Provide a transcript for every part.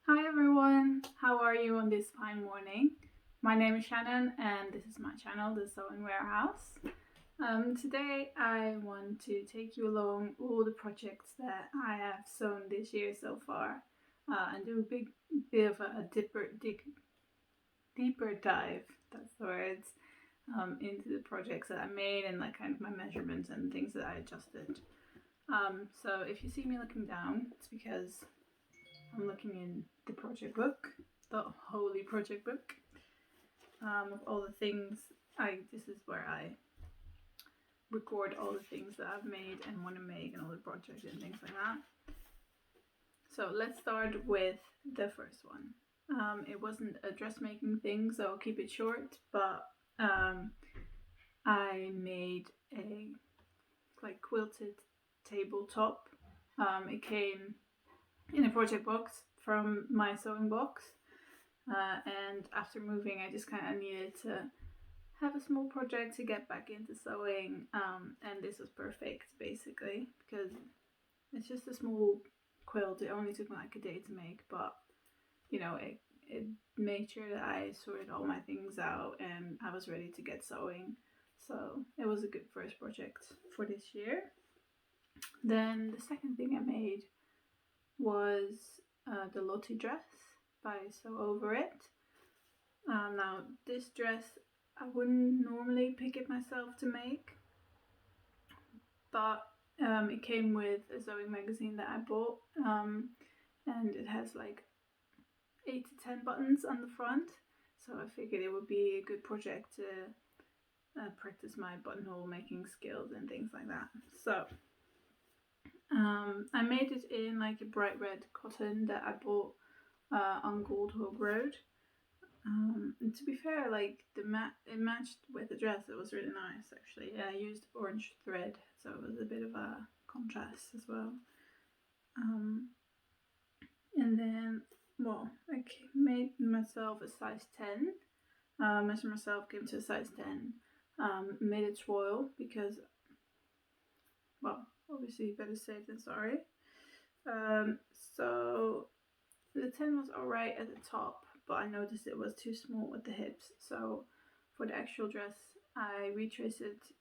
Hi everyone, how are you on this fine morning? My name is Shannon and this is my channel, The Sewing Warehouse. Today I want to take you along all the projects that I have sewn this year so far and do a big bit of a deeper dive, that's the words, into the projects that I made and like kind of my measurements and things that I adjusted. So if you see me looking down, it's because I'm looking in the project book, the holy project book, of all the things. This is where I record all the things that I've made and want to make and all the projects and things like that. So let's start with the first one. It wasn't a dressmaking thing, so I'll keep it short, but I made a like quilted tabletop. It came in a project box from my sewing box. And after moving, I just kind of needed to have a small project to get back into sewing. And this was perfect, basically, because it's just a small quilt. It only took me like a day to make, but you know, it made sure that I sorted all my things out and I was ready to get sewing. So it was a good first project for this year. Then the second thing I made was the Lottie dress by Sew Over It. Now this dress I wouldn't normally pick it myself to make, but it came with a sewing magazine that I bought, and it has like 8 to 10 buttons on the front, so I figured it would be a good project to practice my buttonhole making skills and things like that. So I made it in like a bright red cotton that I bought on Gold Hope Road. And to be fair, like it matched with the dress. It was really nice, actually. Yeah, I used orange thread, so it was a bit of a contrast as well. And then, well, I made myself a size 10. Measured myself, came to a size 10. Made it foil because, well, obviously better safe than sorry. So the 10 was alright at the top, but I noticed it was too small at the hips. So for the actual dress, I retraced it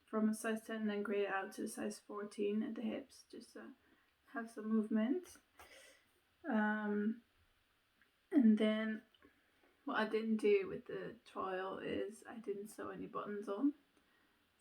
from a size 10 and then graded out to a size 14 at the hips, just to have some movement. And then what I didn't do with the trial is I didn't sew any buttons on.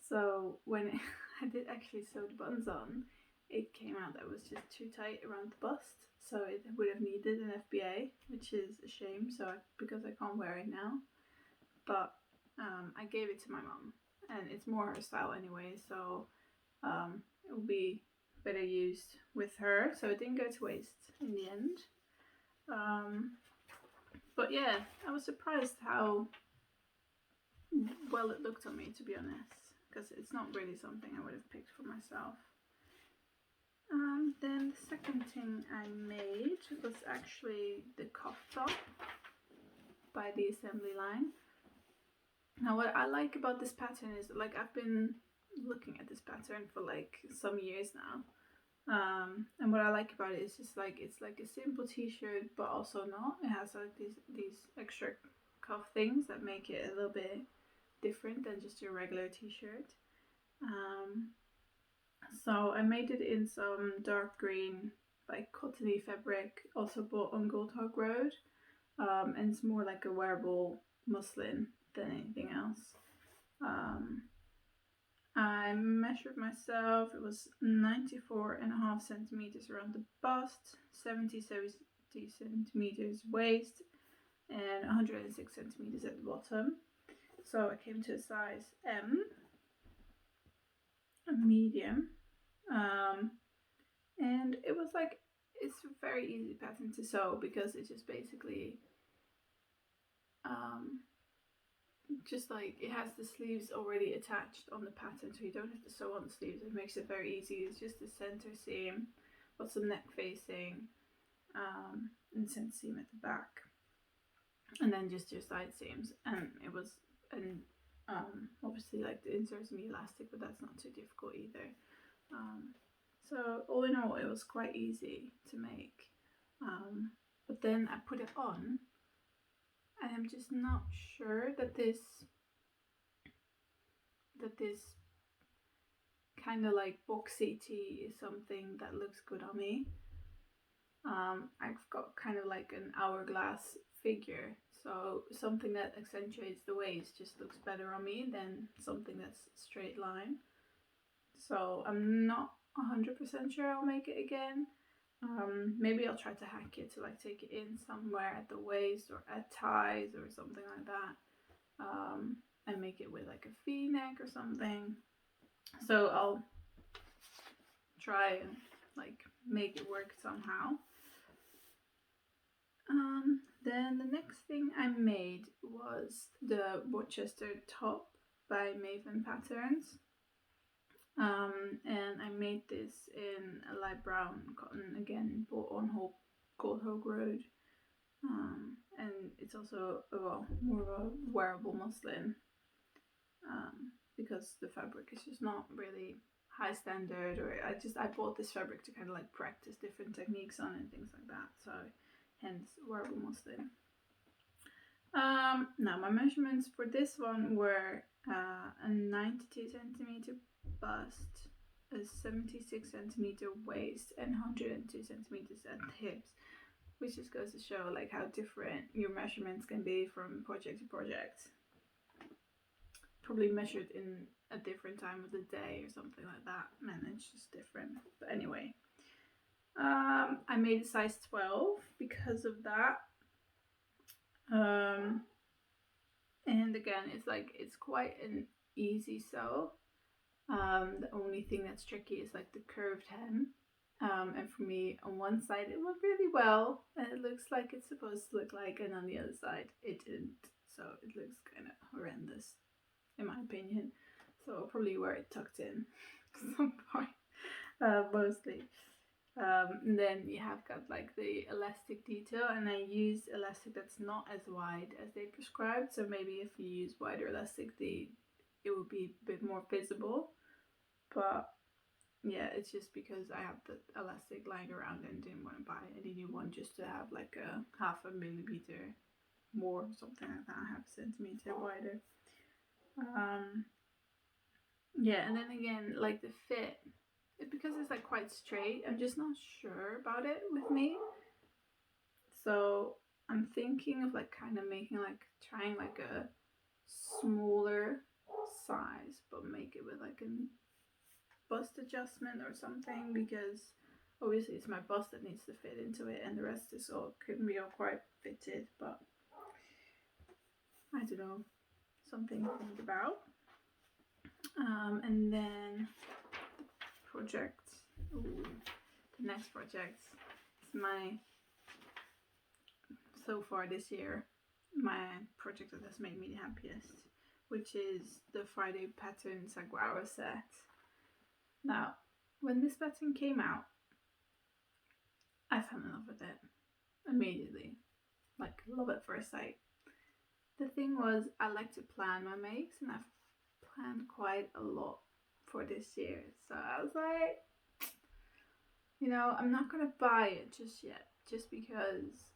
So when I did actually sew the buttons on, it came out that it was just too tight around the bust. So it would have needed an FBA, which is a shame. Because I can't wear it now. But I gave it to my mom, and it's more her style anyway. So it will be better used with her. So it didn't go to waste in the end. But yeah, I was surprised how well it looked on me, to be honest, because it's not really something I would have picked for myself. Then the second thing I made was actually the cuff top by the assembly line. Now what I like about this pattern is, like, I've been looking at this pattern for like some years now. And what I like about it is just like it's like a simple t-shirt, but also not. It has like these extra cuff things that make it a little bit different than just your regular t-shirt. So I made it in some dark green, like cottony fabric, also bought on Gold Hog Road. And it's more like a wearable muslin than anything else. I measured myself. It was 94.5 centimeters around the bust, 70 centimeters waist, and 106 centimeters at the bottom. So I came to a size M, a medium, and it was like, it's a very easy pattern to sew because it's just basically just like it has the sleeves already attached on the pattern, so you don't have to sew on the sleeves. It makes it very easy. It's just the center seam, got some neck facing, and center seam at the back, and then just your side seams. And it was, and obviously like the inserts me elastic, but that's not too difficult either. So all in all, it was quite easy to make. But then I put it on, and I'm just not sure that this kind of like boxy tee is something that looks good on me. I've got kind of like an hourglass figure, so something that accentuates the waist just looks better on me than something that's straight line. So I'm not 100% sure I'll make it again. Maybe I'll try to hack it to like take it in somewhere at the waist or at ties or something like that, and make it with like a V-neck or something. So I'll try and like make it work somehow. Then the next thing I made was the Rochester top by Maven Patterns. And I made this in a light brown cotton, again, bought on Gold Hogue Road. And it's also more of a wearable muslin, because the fabric is just not really high standard, or I bought this fabric to kind of like practice different techniques on and things like that, so hence wearable muslin. Now my measurements for this one were a 92 centimeter bust, a 76 centimeter waist, and 102 centimeters at the hips, which just goes to show like how different your measurements can be from project to project. Probably measured in a different time of the day or something like that, and it's just different. But anyway, I made a size 12 because of that. And again, it's quite an easy sew. The only thing that's tricky is like the curved hem. And for me, on one side it went really well, and it looks like it's supposed to look like, and on the other side it didn't. So it looks kind of horrendous, in my opinion. So I'll probably wear it tucked in at some point, mostly. And then you have got like the elastic detail, and I use elastic that's not as wide as they prescribed. So maybe if you use wider elastic, it would be a bit more visible. But yeah, it's just because I have the elastic lying around and didn't want to buy any new one just to have like a half a millimeter more, something like that, half a centimeter wider. Yeah, and then again, like the fit, because it's like quite straight, I'm just not sure about it with me. So I'm thinking of like kind of trying like a smaller size, but make it with like a bust adjustment or something, because obviously it's my bust that needs to fit into it, and the rest is couldn't be all quite fitted. But I don't know, something to think about. And then the next project is so far this year, my project that has made me the happiest, which is the Friday pattern Saguaro set. Now, when this pattern came out, I fell in love with it immediately, like love at first sight. The thing was, I like to plan my makes, and I've planned quite a lot for this year. So I was like, I'm not gonna buy it just yet, just because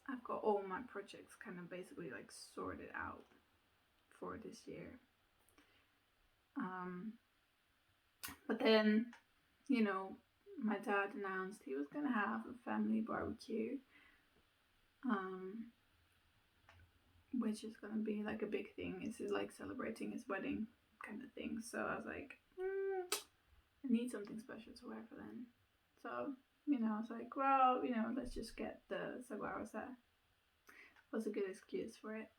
I've got all my projects kind of basically like sorted out for this year. But then, my dad announced he was gonna have a family barbecue, which is gonna be like a big thing. This is like celebrating his wedding kind of thing. So I was like, I need something special to wear for then. So, I was like, well, let's just get the saguaro set. Was a good excuse for it.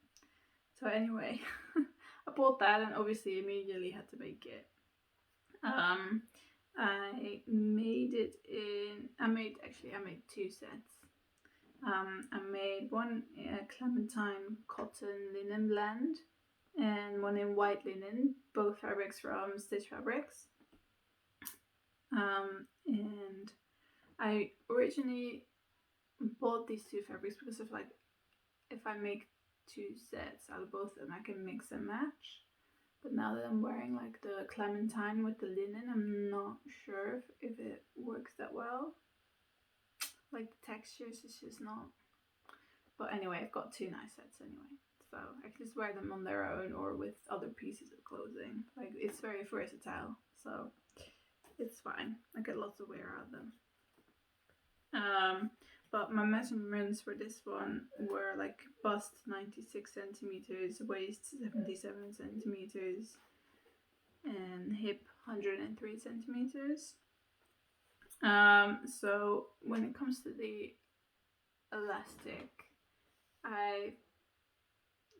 So anyway, I bought that, and obviously immediately had to make it. I made two sets. I made one clementine cotton linen blend, and one in white linen, both fabrics from Stitch Fabrics. And I originally bought these two fabrics because of like, if I make two sets out of both of them, I can mix and match. But now that I'm wearing like the clementine with the linen, I'm not sure if it works that well. like the textures is just not. But anyway, I've got 2 nice sets anyway, so I can just wear them on their own or with other pieces of clothing. Like, it's very versatile, so it's fine. I get lots of wear out of them. But my measurements for this one were like bust 96 centimeters, waist 77 centimeters, and hip 103 centimeters. So when it comes to the elastic, I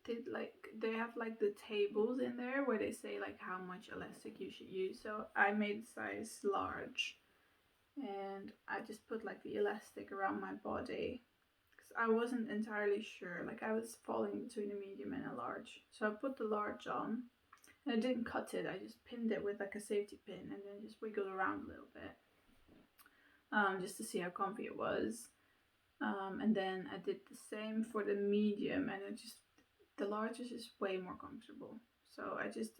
did like, they have like the tables in there where they say like how much elastic you should use. So I made size large, and I just put like the elastic around my body because I wasn't entirely sure. Like, I was falling between a medium and a large, so I put the large on. And I didn't cut it. I just pinned it with like a safety pin and then just wiggled around a little bit, just to see how comfy it was. And then I did the same for the medium, and the large is just way more comfortable. So I just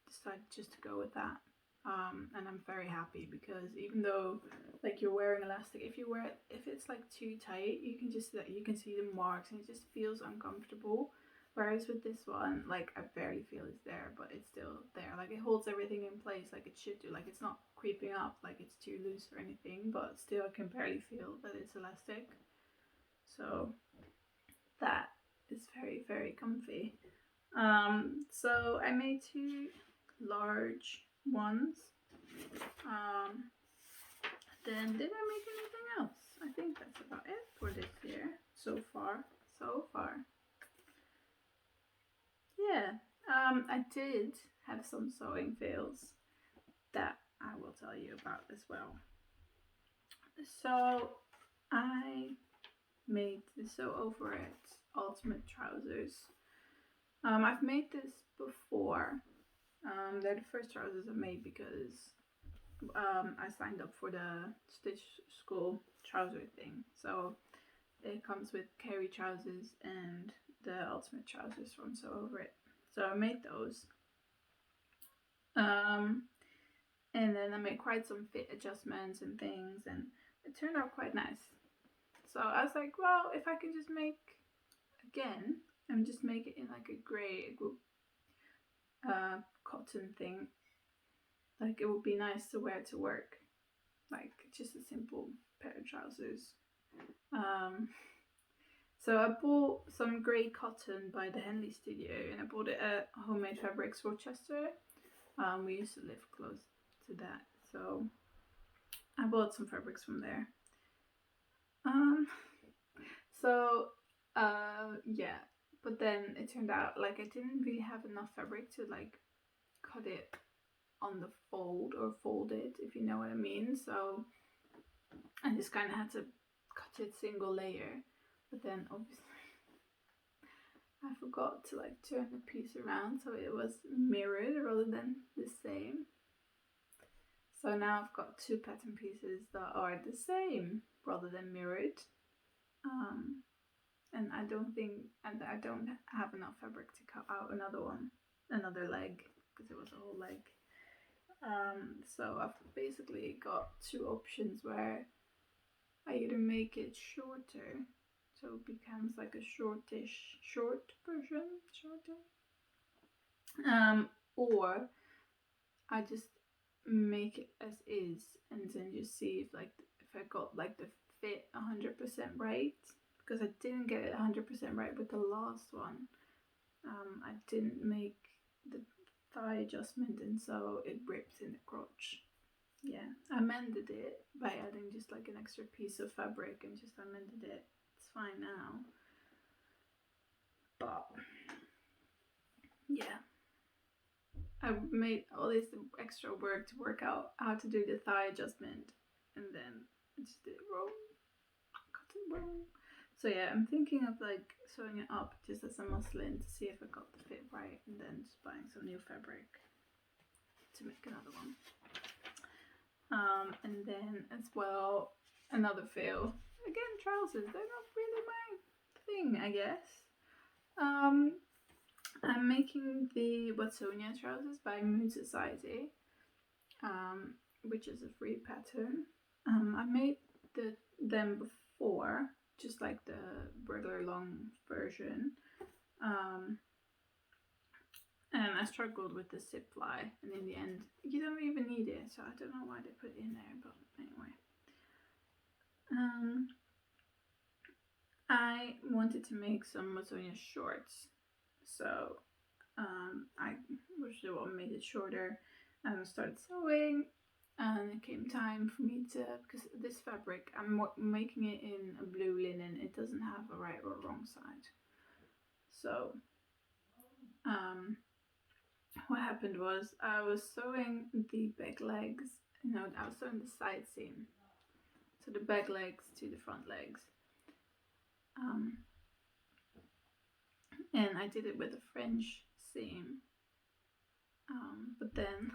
decided just to go with that. And I'm very happy because even though like you're wearing elastic, if it's like too tight, you can see the marks and it just feels uncomfortable. Whereas with this one, like, I barely feel it's there, but it's still there. Like, it holds everything in place like it should do. Like, it's not creeping up like it's too loose or anything, but still I can barely feel that it's elastic. So that is very, very comfy. So I made 2 large ones. Then did I make anything else? I think that's about it for this year so far. Yeah. I did have some sewing fails that I will tell you about as well. So I made the Sew Over It Ultimate Trousers. I've made this before. They're the first trousers I made because I signed up for the Stitch School trouser thing. So it comes with Carry trousers and the Ultimate trousers from Sew Over It. So I made those. And then I made quite some fit adjustments and things, and it turned out quite nice. So I was like, well, if I can just make again and just make it in like a grey cotton thing, like, it would be nice to wear to work, like just a simple pair of trousers. So I bought some grey cotton by the Henley Studio, and I bought it at Homemade Fabrics Rochester. We used to live close to that, so I bought some fabrics from there. Yeah, but then it turned out like I didn't really have enough fabric to like cut it on the fold or fold it, if you know what I mean. So I just kind of had to cut it single layer, but then obviously I forgot to like turn the piece around so it was mirrored rather than the same. So now I've got 2 pattern pieces that are the same rather than mirrored. And I don't have enough fabric to cut out another leg, because it was a whole leg. So I've basically got 2 options where I either make it shorter, so it becomes like a short version, or I just make it as is and then just see if I got like the fit 100% right, because I didn't get it 100% right with the last one. I didn't make the thigh adjustment, and so it ripped in the crotch. Yeah, I mended it by adding just like an extra piece of fabric and just amended it. It's fine now. But yeah, I made all this extra work to work out how to do the thigh adjustment, and then I just did it wrong. Cut it wrong. So yeah, I'm thinking of like sewing it up just as a muslin to see if I got the fit right, and then just buying some new fabric to make another one. And then as well, another fail. Again, trousers. They're not really my thing, I guess. I'm making the Watsonia trousers by Moon Society, which is a free pattern. I made them 4, just like the regular long version. And I struggled with the zip fly, and in the end, you don't even need it, so I don't know why they put it in there, but anyway. I wanted to make some Masonia shorts, so I was the one made it shorter and started sewing, and it came time for me to, because this fabric, I'm making it in a blue linen, it doesn't have a right or wrong side. So what happened was I was sewing the back legs, I was sewing the side seam, so the back legs to the front legs. And I did it with a French seam, but then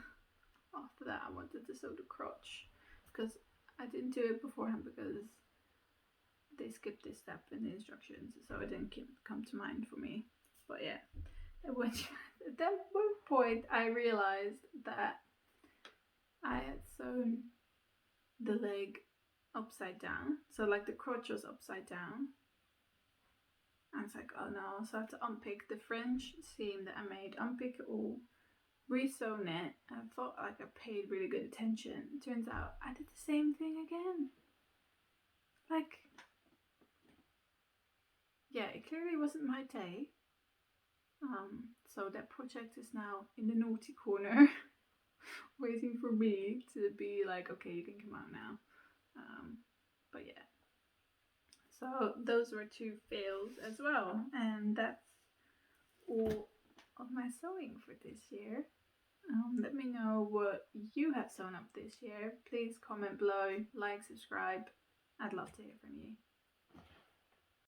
after that I wanted to sew the crotch, because I didn't do it beforehand because they skipped this step in the instructions, so it didn't come to mind for me. But yeah, at that one point I realized that I had sewn the leg upside down, so like the crotch was upside down. I was like, oh no, so I have to unpick the French seam that I made, unpick it all, re-sewn it. I thought like I paid really good attention. Turns out I did the same thing again. Like, yeah, it clearly wasn't my day. So that project is now in the naughty corner, waiting for me to be like, okay, you can come out now. But yeah. So those were 2 fails as well, and that's all of my sewing for this year. Let me know what you have sewn up this year. Please comment below, like, subscribe. I'd love to hear from you.